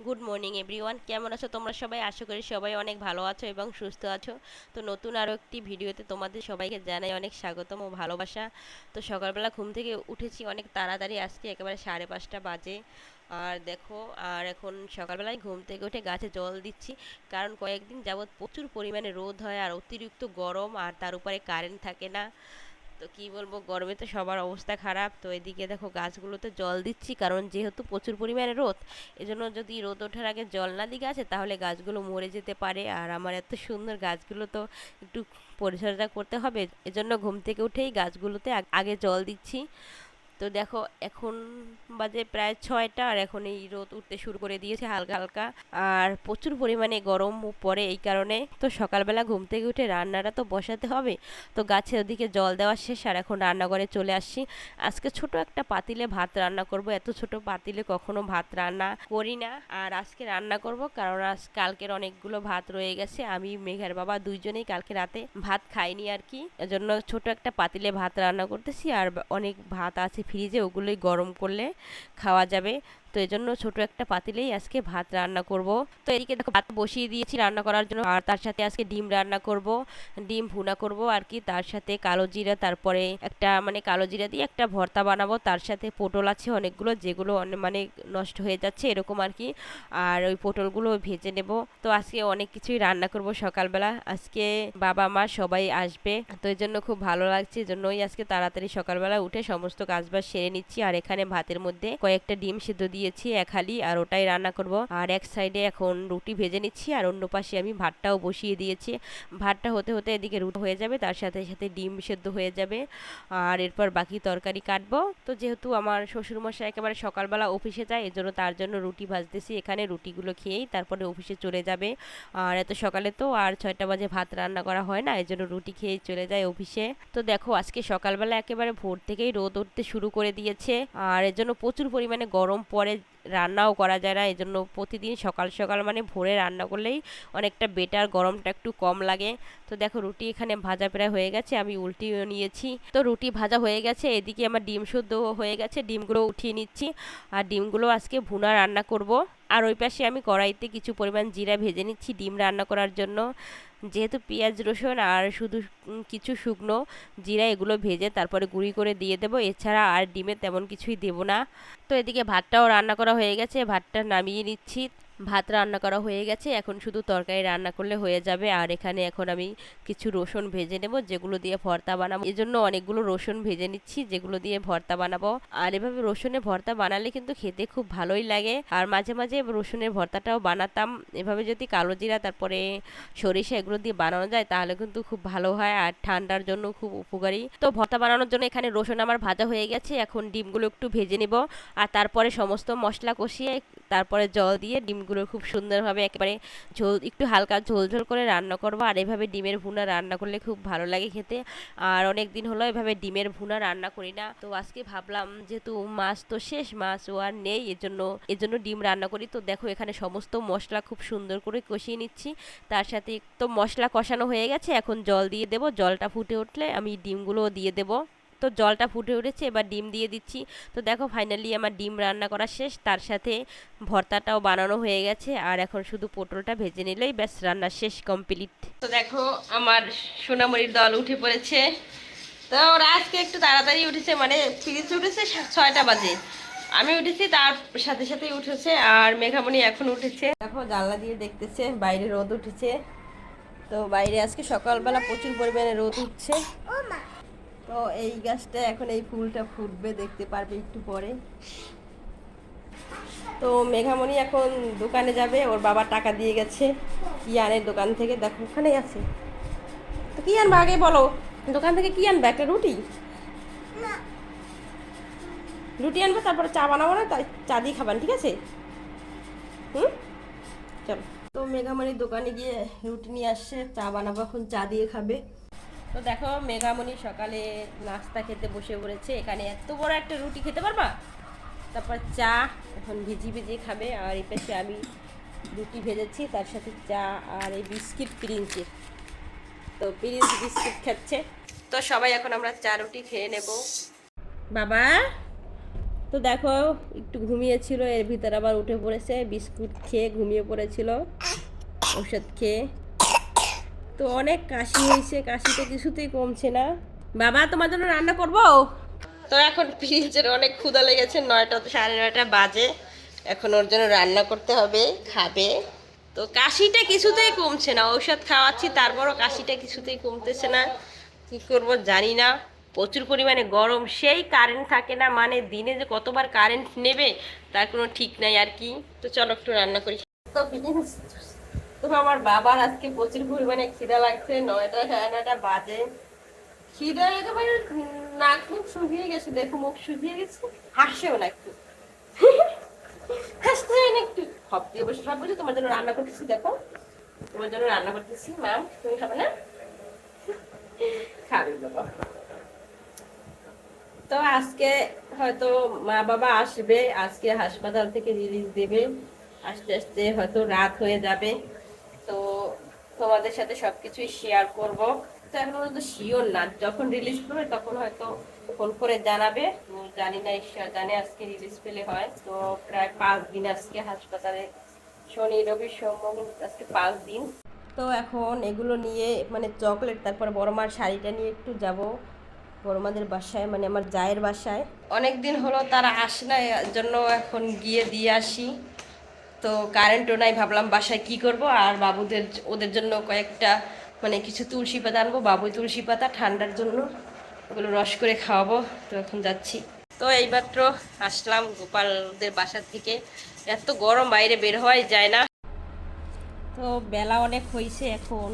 Good morning everyone, কেমন আছো তোমরা সবাই? আশা করি সবাই অনেক ভালো আছো এবং সুস্থ আছো। তো নতুন আরও একটি ভিডিওতে তোমাদের সবাইকে জানাই অনেক স্বাগতম ও ভালোবাসা। তো সকালবেলা ঘুম থেকে উঠেছি অনেক তাড়াতাড়ি, আজকে একেবারে 5:30 বাজে। আর দেখো, আর এখন সকালবেলায় ঘুম থেকে উঠে গাছে জল দিচ্ছি, কারণ কয়েকদিন যাবৎ প্রচুর পরিমাণে রোদ হয় আর অতিরিক্ত গরম, আর তার উপরে কারেন্ট থাকে না। তো কি বলবো, গরমে তো সবার অবস্থা খারাপ। তো এদিকে দেখো গাছগুলোতে জল দিচ্ছি, কারণ যেহেতু প্রচুর পরিমাণে রোদ, এজন্য যদি রোদ ওঠার আগে জল না দিই গাছে তাহলে গাছগুলো মরে যেতে পারে। আর আমার এত সুন্দর গাছগুলো তো একটু পরিচর্যা করতে হবে, এজন্য ঘুম থেকে উঠেই গাছগুলোতে আগে জল দিচ্ছি। তো দেখো, এখন বাজে প্রায় 6টা, আর এখন এই রোদ উঠতে শুরু করে দিয়েছে হালকা হালকা। আর প্রচুর পরিমাণে গরম পড়ে এই কারণে। তো সকালবেলা ঘুম থেকে উঠে রান্নাটা তো বসাতে হবে। তো গাছের ওদিকে জল দেওয়া শেষ, আর এখন রান্নাঘরে চলে আসছি। আজকে ছোট একটা পাতিলে ভাত রান্না করব, এত ছোট পাতিলে কখনো ভাত রান্না করি না। আর আজকে রান্না করব কারণ আজ কালকের অনেকগুলো ভাত রয়ে গেছে, আমি মেঘার বাবা দুইজনেই কালকে রাতে ভাত খাইনি আর কি, এজন্য ছোট একটা পাতিলে ভাত রান্না করতেছি। আর অনেক ভাত আছে ফ্রিজে, ওগুলোই গরম করলে খাওয়া যাবে। তো এজন্য ছোট একটা পাতিলেই আজকে ভাত রান্না করব। তো এদিকে দেখো ভাত বসিয়ে দিয়েছি রান্না করার জন্য, আর তার সাথে আজকে ডিম রান্না করব, ডিম ভুনা করব আর কি। তার সাথে কালো জিরা, তারপরে একটা কালো জিরা দিয়ে একটা ভর্তা বানাবো। তার সাথে পটল আছে অনেকগুলো, যেগুলো নষ্ট হয়ে যাচ্ছে এরকম আর কি। আর ওই পটলগুলো ভেজে নেব। তো আজকে অনেক কিছুই রান্না করব সকালবেলা, আজকে বাবা মা সবাই আসবে। তো এই জন্য খুব ভালো লাগছে, জন্যই আজকে তাড়াতাড়ি সকালবেলা উঠে সমস্ত কাজবাজ সেরে নিচ্ছি। আর এখানে ভাতের মধ্যে কয়েকটা ডিম সিদ্ধ দিয়েছি এক হালি, আর ওটাই রান্না করব। আর এক সাইডে এখন রুটি ভেজে নিচ্ছি, আর অন্য পাশে আমি ভাতটাও বসিয়ে দিয়েছি। ভাতটা হতে হতে এদিকে রুটি হয়ে যাবে, তার সাথে সাথে ডিম সেদ্ধ হয়ে যাবে। আর এরপর বাকি তরকারি কাটবো। তো যেহেতু আমার শ্বশুরমশাই একেবারে সকালবেলা অফিসে যায়, এজন্য তার জন্য রুটি ভাজতেছি এখানে। রুটিগুলো খেয়েই তারপরে অফিসে চলে যাবে। আর এত সকালে তো আর 6টা বাজে ভাত রান্না করা হয় না, এজন্য রুটি খেয়েই চলে যায় অফিসে। তো দেখো আজকে সকালবেলা একেবারে ভোর থেকেই রোদ উঠতে শুরু করে দিয়েছে, আর এজন্য প্রচুর পরিমাণে গরম পড়ে, রান্নাও করা যায় না। এজন্য প্রতিদিন সকাল সকাল ভোরে রান্না করলেই অনেকটা বেটার, গরমটা একটু কম লাগে। তো দেখো রুটি এখানে ভাজা প্রায় হয়ে গেছে, আমি উল্টিয়ে নিয়েছি। তো রুটি ভাজা হয়ে গেছে, এদিকে আমার ডিম সেদ্ধ হয়ে গেছে, ডিমগুলো উঠিয়ে নিচ্ছি। আর ডিমগুলো আজকে ভুনা রান্না করব। আর ওই পাশে আমি কড়াইতে কিছু পরিমাণ জিরা ভেজে নিচ্ছি ডিম রান্না করার জন্য। যেহেতু পেঁয়াজ রসুন আর শুধু কিছু শুকনো জিরা এগুলো ভেজে তারপরে গুঁড়ি করে দিয়ে দেবো, এছাড়া আর ডিমে তেমন কিছুই দেবো না। তো এদিকে ভাতটাও রান্না করা হয়ে গেছে, ভাতটা নামিয়ে নিচ্ছি। ভাত রান্না করা হয়ে গেছে, এখন শুধু তরকারি রান্না করলে হয়ে যাবে। আর এখানে এখন আমি কিছু রসুন ভেজে নেব, যেগুলো দিয়ে ভর্তা বানাবো। এজন্য অনেকগুলো রসুন ভেজে নিচ্ছি, যেগুলো দিয়ে ভর্তা বানাবো। আর এভাবে রসুনের ভর্তা বানালে কিন্তু খেতে খুব ভালোই লাগে। আর মাঝে মাঝে রসুনের ভর্তাটাও বানাতাম এভাবে, যদি কালো জিরা তারপরে সরিষা এগুলো দিয়ে বানানো যায় তাহলে কিন্তু খুব ভালো হয়, আর ঠান্ডার জন্য খুব উপকারী। তো ভর্তা বানানোর জন্য এখানে রসুন আমার ভাজা হয়ে গেছে, এখন ডিমগুলো একটু ভেজে নেব। আর তারপরে সমস্ত মশলা কষিয়ে তারপরে জল দিয়ে ডিমগুলো খুব সুন্দরভাবে একেবারে ঝোল, একটু হালকা ঝোল ঝোল করে রান্না করবো। আর এভাবে ডিমের ভুনা রান্না করলে খুব ভালো লাগে খেতে। আর অনেক দিন হলো এভাবে ডিমের ভুনা রান্না করি না। তো আজকে ভাবলাম যেহেতু মাছ তো শেষ, মাছ ও আর নেই, এজন্য ডিম রান্না করি। তো দেখো এখানে সমস্ত মশলা খুব সুন্দর করে কষিয়ে নিচ্ছি। তার সাথে তো মশলা কষানো হয়ে গেছে, এখন জল দিয়ে দেবো। জলটা ফুটে উঠলে আমি ডিমগুলো দিয়ে দেবো। তো জলটা ফুটে উঠেছে, এবার ডিম দিয়ে দিচ্ছি। তো দেখো ফাইনালি আমার ডিম রান্না করা শেষ, তার সাথে ভর্তাটাও বানানো হয়ে গেছে। আর এখন শুধু পটলটা ভেজে নিলেই ব্যাস রান্না শেষ, কমপ্লিট। তো দেখো আমার সোনামণির দল উঠে পড়েছে। তো ওরা আজকে একটু তাড়াতাড়ি উঠেছে, ফ্রিজ উঠেছে 6টা বাজে, আমি উঠেছি তার সাথে সাথেই উঠেছে। আর মেঘামণি এখন উঠেছে, দেখো জানলা দিয়ে দেখতেছে বাইরে রোদ উঠেছে। তো বাইরে আজকে সকালবেলা প্রচুর পরিমাণে রোদ উঠছে। তো এই গাছটা এখন এই ফুলটা ফুটবে, দেখতে পারবে একটু পরে। তো মেঘামণি এখন দোকানে যাবে, ওর বাবা টাকা দিয়ে গেছে কি আনে দোকান থেকে, দেখো ওখানেই আছে। তো কি আনবে আগে বলো, দোকান থেকে কি আনবে? একটা রুটি, রুটি আনবে, তারপরে চা বানাবো না, তাই চা দিয়ে খাবেন, ঠিক আছে? হুম, চলো। তো মেঘামণির দোকানে গিয়ে রুটি নিয়ে আসছে, চা বানাবো, এখন চা দিয়ে খাবে। তো দেখো মেঘামণি সকালে নাস্তা খেতে বসে পড়েছে, এখানে এত বড় একটা রুটি খেতে পারবা? তারপর চা এখন ভিজিয়ে ভিজিয়ে খাবে। আর এই পাশে আমি রুটি ভেজেছি, তার সাথে চা আর এই বিস্কিট প্রিন্সের। তো প্রিন্স বিস্কিট খাচ্ছে। তো সবাই এখন আমরা চা রুটি খেয়ে নেব। বাবা, তো দেখো একটু ঘুমিয়েছিল, এর ভিতরে আবার উঠে পড়েছে, বিস্কুট খেয়ে ঘুমিয়ে পড়েছিল ওষুধ খেয়ে। তো অনেক কাশি হয়েছে, কাশিটা কিছুতেই কমছে না। বাবা তোমার জন্য রান্না করব। তো এখন পিরিচের অনেক ক্ষুধা লেগেছে, 9টা 9:30 বাজে। এখন ওর জন্য রান্না করতে হবে, খাবে। তো কাশিটা কিছুতেই কমছে না, ঔষধ খাওয়াচ্ছি তারপরও কাশিটা কিছুতেই কমতেছে না। কি করব জানি না, প্রচুর পরিমাণে গরম, সেই কারেন্ট থাকে না, মানে দিনে যে কতবার কারেন্ট নেবে তার কোনো ঠিক নাই আর কি। তো চলো একটু রান্না করি। তো তো আমার বাবার আজকে প্রচুর পরিমাণে খিদা লাগছে, 9টা 9:30 বাজে। খিদা একেবারে নাক মুখ শুকিয়ে গেছে, দেখো মুখ শুকিয়ে গেছে, হাসেও না একটু। হাসতে হয় না একটু, সব দিয়ে বসে সব বসে তোমার জন্য রান্না করতেছি, দেখো তোমার জন্য রান্না করতেছি। ম্যাম তুমি খাবে না? খাবে বাবা। তো আজকে হয়তো মা বাবা আসবে, আজকে হাসপাতাল থেকে রিলিজ দেবে, আস্তে আস্তে হয়তো রাত হয়ে যাবে। তো তোমাদের সাথে সবকিছুই শেয়ার করব। তো এখন পর্যন্ত শিওর না, যখন রিলিজ করবে তখন হয়তো ফোন করে জানাবে। জানি না, ঈশ্বর জানে আজকে রিলিজ পেলে হয়। তো প্রায় 5 দিন আজকে হাসপাতালে, শনি রবি সোম মঙ্গল, আজকে 5 দিন। তো এখন এগুলো নিয়ে মানে চকলেট, তারপর বড় মার শাড়িটা নিয়ে একটু যাব বড় মাদের বাসায়, মানে আমার জায়ের বাসায়। অনেক দিন হলো তারা আসে না, এর জন্য এখন গিয়ে দিয়ে আসি। তো কারেন্টও নাই, ভাবলাম বাসায় কি করব, আর বাবুদের ওদের জন্য কয়েকটা মানে কিছু তুলসী পাতা আনবো, বাবুই তুলসী পাতা ঠান্ডার জন্য, ওগুলো রস করে খাওয়াবো। তো এখন যাচ্ছি। তো এইমাত্র আসলাম গোপালদের বাসা থেকে, এত গরম বাইরে বের হওয়াই যায় না। তো বেলা অনেক হয়েছে, এখন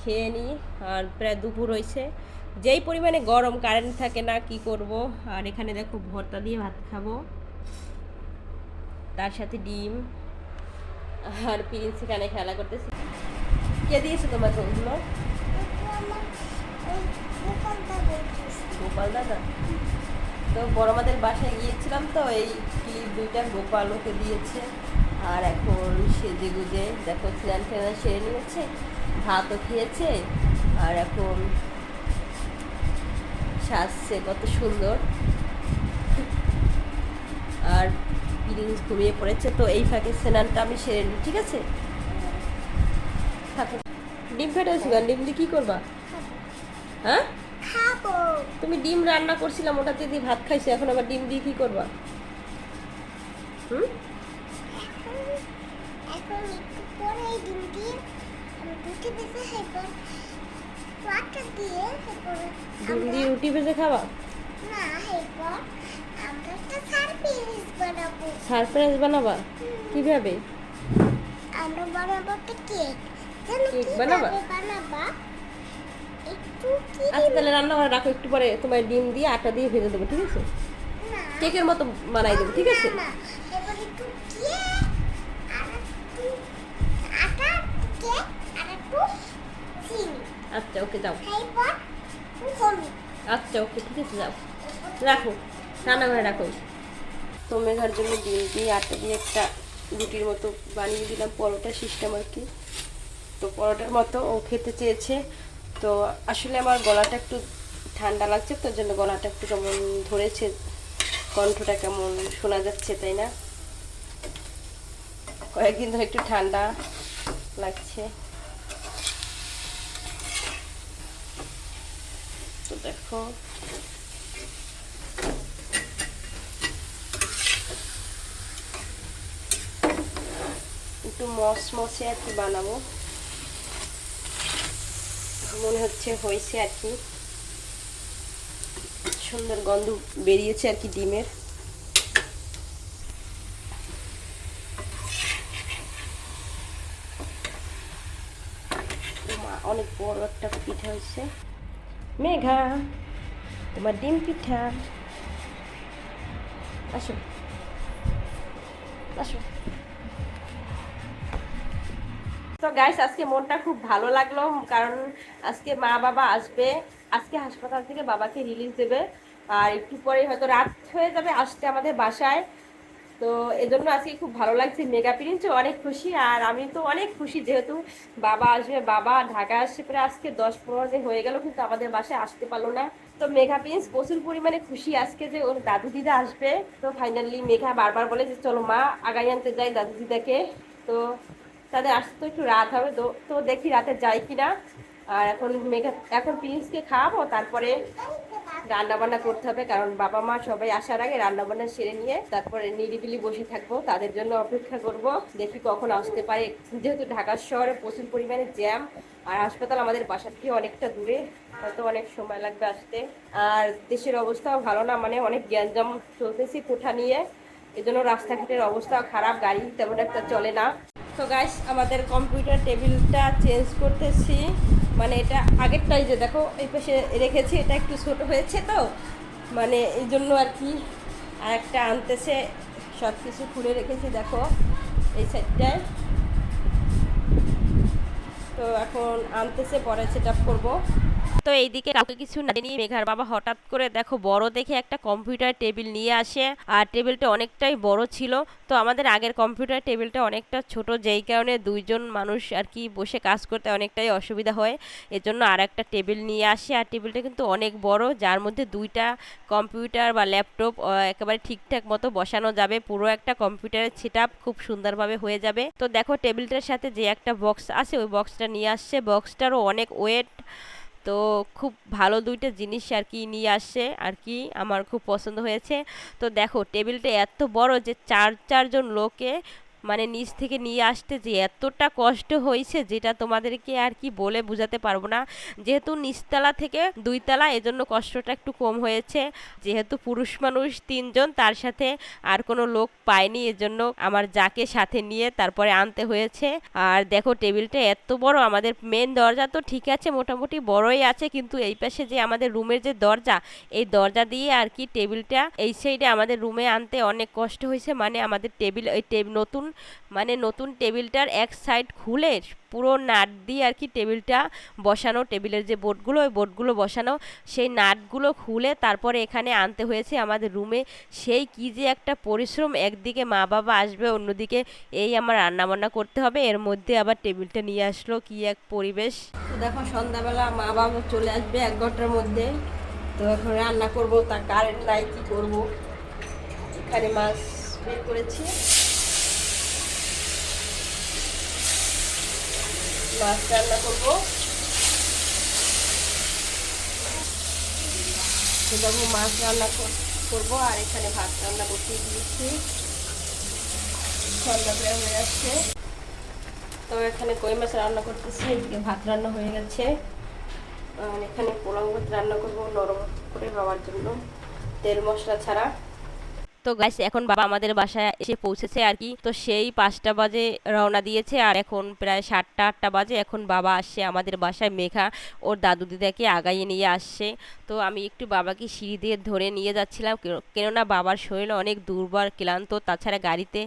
খেয়ে নিই। আর প্রায় দুপুর হয়েছে, যেই পরিমাণে গরম, কারেন্ট থাকে না, কি করব। আর এখানে দেখো ভর্তা দিয়ে ভাত খাবো, তার সাথে ডিম। আর প্রিন্স এখানে খেলা করতেছে। কে দিয়েছে তোমার ওগুলো? গোপাল দাদা। তো বড় মাদের বাসায় গিয়েছিলাম, তো এই ক্লিপ দুইটা গোপাল ওকে দিয়েছে। আর এখন সেজে গুজে দেখো স্নান টান সেরে নিয়েছে, ভাতও খেয়েছে, আর এখন সাজছে কত সুন্দর। আর প্রিন্স ঘুমিয়ে পড়েছে। তো এই ফাঁকে স্নানটা আমি সেরে নিই, ঠিক আছে? থাকো। ডিম ফেটেছি, ডিম দিয়ে কি করবা? হ্যাঁ তুমি ডিম রান্না করছিলাম, ওটা দিয়ে ভাত খাইছো, এখন আবার ডিম দিয়ে কি করবা? হুম, ডিম দিয়ে রুটি ভেজে খাবা? সারপ্রাইজ বানাবা? কিভাবে? আমরা বানাবো একটা কেক। কেক বানাবা? আচ্ছা তাহলে রান্না করে রাখো, একটু পরে তোমার ডিম দিয়ে আটা দিয়ে ভেজে দেবো, ঠিক আছে? কেকের মতো বানাই দেবো, ঠিক আছে? আচ্ছা ওকে যাও। আচ্ছা ওকে ঠিক আছে, যাও, রাখো, রান্না করে রাখো। তো মেঘার জন্য ডিম দিয়ে আটা দিয়ে একটা রুটির মতো বানিয়ে দিলাম, পরোটা সিস্টেম আর কি। তো পরোটার মতো ও খেতে চেয়েছে। তো আসলে আমার গলাটা একটু ঠান্ডা লাগছে, তো জন্য গলাটা একটু কেমন ধরেছে, কণ্ঠটা কেমন শোনা যাচ্ছে, তাই না? কয়েকদিন ধরে একটু ঠান্ডা লাগছে। তো দেখো একটু মসমসে আর কি বানাবো, মনে হচ্ছে হয়েছে আর কি, সুন্দর গন্ধ বেরিয়েছে আর কি ডিমের। অনেক বড় একটা পিঠা হয়েছে। মেঘা তোমার ডিম পিঠা, আসো আসো। তো গাইস আজকে মনটা খুব ভালো লাগলো, কারণ আজকে মা বাবা আসবে, আজকে হাসপাতাল থেকে বাবাকে রিলিজ দেবে। আর একটু পরে হয়তো রাত হয়ে যাবে আসতে আমাদের বাসায়। তো এজন্য আজকে খুব ভালো লাগছে, মেগা প্রিন্সও অনেক খুশি, আর আমি তো অনেক খুশি, যেহেতু বাবা আসবে। বাবা ঢাকা আসছে প্রায় আজকে 10-15 দিন হয়ে গেল, কিন্তু আমাদের বাসায় আসতে পারলো না। তো মেঘা প্রিন্স প্রচুর পরিমাণে খুশি আজকে যে ওর দাদু দিদা আসবে। তো ফাইনালি মেঘা বারবার বলে যে চলো মা আগাই আনতে যাই দাদু দিদাকে। তো তাদের আসতে তো একটু রাত হবে, তো তো দেখি রাতে যাই কিনা। আর এখন প্রিন্সকে খাওয়াবো, তারপরে রান্না বান্না করতে হবে, কারণ বাবা মা সবাই আসার আগে রান্না বান্না সেরে নিয়ে তারপরে নিরিবিলি বসে থাকবো, তাদের জন্য অপেক্ষা করব। দেখি কখন আসতে পারে, যেহেতু ঢাকা শহরে প্রচুর পরিমাণে জ্যাম, আর হাসপাতাল আমাদের বাসা থেকে অনেকটা দূরে, হয়তো অনেক সময় লাগবে আসতে। আর দেশের অবস্থাও ভালো না, মানে অনেক গ্যাঞ্জাম চলতেছি কোঠা নিয়ে, এজন্য রাস্তাঘাটের অবস্থাও খারাপ, গাড়ি তেমন একটা চলে না। তো গাইস আমাদের কম্পিউটার টেবিলটা চেঞ্জ করতেছি, মানে এটা আগেরটাই যে দেখো এই পাশে রেখেছি, এটা একটু ছোট হয়েছে, তো মানে এই জন্য আর কি আর একটা আনতেছে। সব কিছু খুলে রেখেছি দেখো এই সাইডটায়। তো এখন আনতেছে, পরে সেট আপ করবো। তো এইদিকে কাউকে কিছু না জানিয়ে মেঘার বাবা হঠাৎ করে দেখো বড় দেখে একটা কম্পিউটার টেবিল নিয়ে আসে, আর টেবিলটা অনেকটাই বড় ছিল। তো আমাদের আগের কম্পিউটার টেবিলটা অনেকটা ছোট, যেই কারণে দুইজন মানুষ আর কি বসে কাজ করতে অনেকটাই অসুবিধা হয়, এজন্য আর একটা টেবিল নিয়ে আসে। আর টেবিলটা কিন্তু অনেক বড়, যার মধ্যে দুইটা কম্পিউটার বা ল্যাপটপ একেবারে ঠিকঠাক মতো বসানো যাবে, পুরো একটা কম্পিউটারের সেটআপ খুব সুন্দরভাবে হয়ে যাবে। তো দেখো টেবিলটার সাথে যে একটা বক্স আছে ওই বক্সটা নিয়ে আসছে, বক্সটারও অনেক ওয়েট। তো খুব ভালো দুইটা জিনিস আর কি নিয়ে আসছে, আর কি আমার খুব পছন্দ হয়েছে। তো দেখো টেবিলটা এত বড় যে চারজন লোকে মানে নিচ থেকে নিয়ে আসতে যে এতটা কষ্ট হয়েছে, যেটা তোমাদেরকে আর কি বলে বোঝাতে পারবো না। যেহেতু নিচতলা থেকে দুইতলা, এজন্য কষ্টটা একটু কম হয়েছে। যেহেতু পুরুষ মানুষ তিনজন, তার সাথে আর কোনো লোক পায়নি, এজন্য আমার যাকে সাথে নিয়ে তারপরে আনতে হয়েছে। আর দেখো টেবিলটা এত বড়, আমাদের মেন দরজা তো ঠিক আছে মোটামুটি বড়ই আছে, কিন্তু এই পাশে যে আমাদের রুমের যে দরজা, এই দরজা দিয়ে আর কি টেবিলটা এই সাইডে আমাদের রুমে আনতে অনেক কষ্ট হয়েছে। মানে আমাদের টেবিল ওই নতুন মানে নতুন টেবিলটার এক সাইড খুলে পুরো নাট দিয়ে আর কি টেবিলটা বসানো, টেবিলের যে বোর্ডগুলো ওই বোর্ডগুলো বসানো, সেই নাটগুলো খুলে তারপরে এখানে আনতে হয়েছে আমাদের রুমে। সেই কি যে একটা পরিশ্রম, একদিকে মা বাবা আসবে, অন্যদিকে এই আমার রান্নাবান্না করতে হবে, এর মধ্যে আবার টেবিলটা নিয়ে আসলো, কি এক পরিবেশ। তো দেখো সন্ধ্যাবেলা মা বাবা চলে আসবে 1 ঘন্টার মধ্যে। তো এখন রান্না করব, তা কারেন্ট নাই, কি করব। এখানে মাছ বের করেছি, মাছ রান্না করবো। সেরকম মাছ রান্না করবো, আর এখানে ভাত রান্না বসিয়ে দিয়েছি, সন্ধ্যা প্রায় হয়ে আসছে। তো এখানে কই মাছ রান্না করতেছি, এদিকে ভাত রান্না হয়ে গেছে। আর এখানে পোলাও ভাত রান্না করবো নরম করে খাওয়ার জন্য, তেল মশলা ছাড়া। তো গাইস এখন বাবা আমাদের বাসায় এসে পৌঁছেছে আর কি। তো সেই 5টা বাজে রওনা দিয়েছে, আর এখন প্রায় 7টা 8টা বাজে, এখন বাবা আসছে আমাদের বাসায়। মেঘা ওর দাদু দিদাকে আগাইয়ে নিয়ে আসছে। তো আমি একটু বাবাকে সিঁড়ি দিয়ে ধরে নিয়ে যাচ্ছিলাম, কেননা বাবার শরীর অনেক দুর্বল ক্লান্ত, তাছাড়া গাড়িতে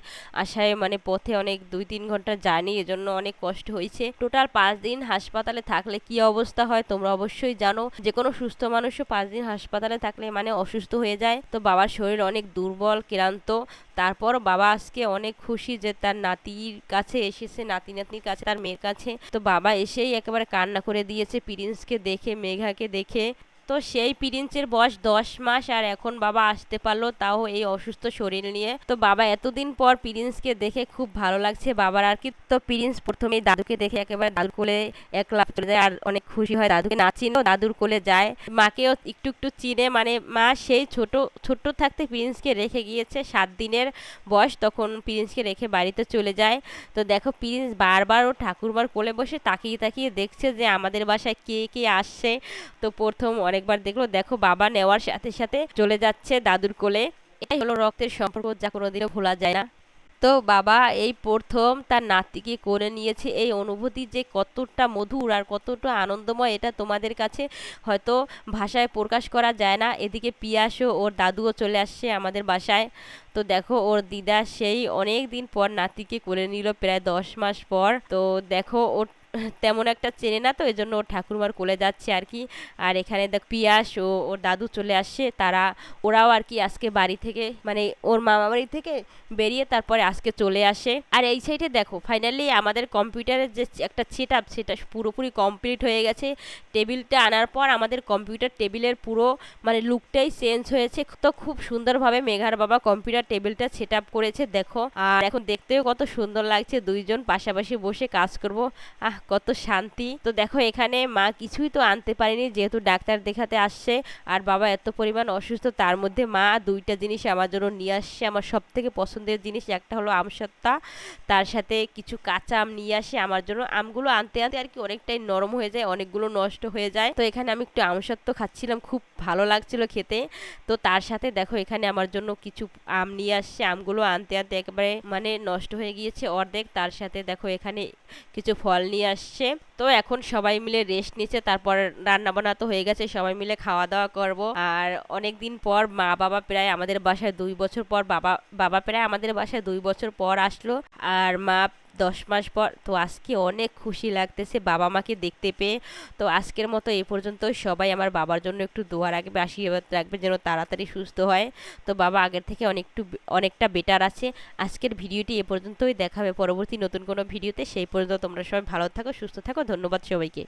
আসায় মানে পথে অনেক 2-3 ঘন্টার জার্নি, এজন্য অনেক কষ্ট হয়েছে। টোটাল 5 দিন হাসপাতালে থাকলে কি অবস্থা হয় তোমরা অবশ্যই জানো, যে কোনো সুস্থ মানুষও 5 দিন হাসপাতালে থাকলে মানে অসুস্থ হয়ে যায়। তো বাবার শরীর অনেক দুর্বল ক্লান্ত, তারপর বাবা আজকে অনেক খুশি যে তার নাতির কাছে এসেছে, নাতি নাতনির কাছে, তার মেয়ের কাছে। তো বাবা এসেই একেবারে কান্না করে দিয়েছে প্রিন্সকে দেখে, মেঘাকে দেখে। তো সেই প্রিন্সের বয়স 10 মাস, আর এখন বাবা আসতে পারলো, তাও এই অসুস্থ শরীর নিয়ে। তো বাবা এতদিন পর প্রিন্সকে দেখে খুব ভালো লাগছে বাবার আর কি। তো প্রিন্স প্রথমেই দাদুকে দেখে একেবারে দাদুর কোলে একলা চলে যায়, আর অনেক খুশি হয়, দাদুকে না চিনেও দাদুর কোলে যায়। মাকেও একটু একটু চিনে, মানে মা সেই ছোট থাকতে প্রিন্সকে রেখে গিয়েছে, 7 দিনের বয়স তখন প্রিন্সকে রেখে বাড়িতে চলে যায়। তো দেখো প্রিন্স বারবার ও ঠাকুরমার কোলে বসে তাকিয়ে তাকিয়ে দেখছে যে আমাদের বাসায় কে কে আসছে। তো প্রথম অনেকবার দেখলো, দেখো বাবা নেওয়ার সাথে সাথে চলে যাচ্ছে দাদুর কোলে। এটাই হলো রক্তের সম্পর্ক, যা কোনোদিনও ভোলা যায় না। তো বাবা এই প্রথম তার নাতিকে করে নিয়েছে, এই অনুভূতি যে কতটা মধুর আর কতটা আনন্দময়, এটা তোমাদের কাছে হয়তো ভাষায় প্রকাশ করা যায় না। এদিকে পিয়াসও ওর দাদুও চলে আসছে আমাদের বাসায়। তো দেখো ওর দিদা সেই অনেক দিন পর নাতিকে করে নিল, প্রায় 10 মাস পর। তো দেখো ওর তেমন একটা চেনে না, তো এই জন্য ওর ঠাকুরমার কোলে যাচ্ছে আর কি। আর এখানে দেখ পিয়াস ও ওর দাদু চলে আসছে, ওরাও আর কি আজকে বাড়ি থেকে মানে ওর মামা বাড়ি থেকে বেরিয়ে তারপরে আজকে চলে আসে। আর এই সাইডে দেখো ফাইনালি আমাদের কম্পিউটারের যে একটা সেট আপ সেটা পুরোপুরি কমপ্লিট হয়ে গেছে। টেবিলটা আনার পর আমাদের কম্পিউটার টেবিলের পুরো মানে লুকটাই চেঞ্জ হয়েছে। তো খুব সুন্দরভাবে মেঘার বাবা কম্পিউটার টেবিলটা সেট আপ করেছে দেখো। আর এখন দেখতেও কত সুন্দর লাগছে, দুইজন পাশাপাশি বসে কাজ করব, কত শান্তি। তো দেখো এখানে মা কিছুই তো আনতে পারেনি যেহেতু ডাক্তার দেখাতে আসছে, আর বাবা এত পরিমাণ অসুস্থ, তার মধ্যে মা দুইটা জিনিস আমার জন্য নিয়ে আসছে, আমার সব থেকে পছন্দের জিনিস। একটা হলো আমসত্ত্বা, তার সাথে কিছু কাঁচা আম নিয়ে আসে আমার জন্য। আমগুলো আনতে আনতে আর কি অনেকটাই নরম হয়ে যায়, অনেকগুলো নষ্ট হয়ে যায়। তো এখানে আমি একটু আমসত্ত্ব খাচ্ছিলাম, খুব ভালো লাগছিল খেতে। তো তার সাথে দেখো এখানে আমার জন্য কিছু আম নিয়ে আসছে, আমগুলো আনতে আনতে একেবারে মানে নষ্ট হয়ে গিয়েছে অর্ধেক। তার সাথে দেখো এখানে কিছু ফল নিয়ে আসছে। তো এখন সবাই মিলে রেস্ট নিচ্ছে, তারপর রান্না বান্না তো হয়ে গেছে, সবাই মিলে খাওয়া দাওয়া করব। আর অনেক দিন পর মা বাবা প্রায় আমাদের বাসায় 2 বছর পর বাবা প্রায় আমাদের বাসায় 2 বছর পর আসলো, আর মা 10 মাস পর। তো আজকে অনেক খুশি লাগতেছে বাবা মাকে দেখতে পেয়ে। তো আজকের মতো এই পর্যন্ত। সবাই আমার বাবার জন্য একটু দোয়া রাখবে, আশীর্বাদ রাখবে যেন তাড়াতাড়ি সুস্থ হয়। তো বাবা আগের থেকে অনেকটা বেটার আছে। আজকের ভিডিওটি এ পর্যন্তই, দেখাবে পরবর্তী নতুন কোনো ভিডিওতে। সেই পর্যন্ত তোমরা সবাই ভালো থাকো, সুস্থ থাকো। ধন্যবাদ সবাইকে।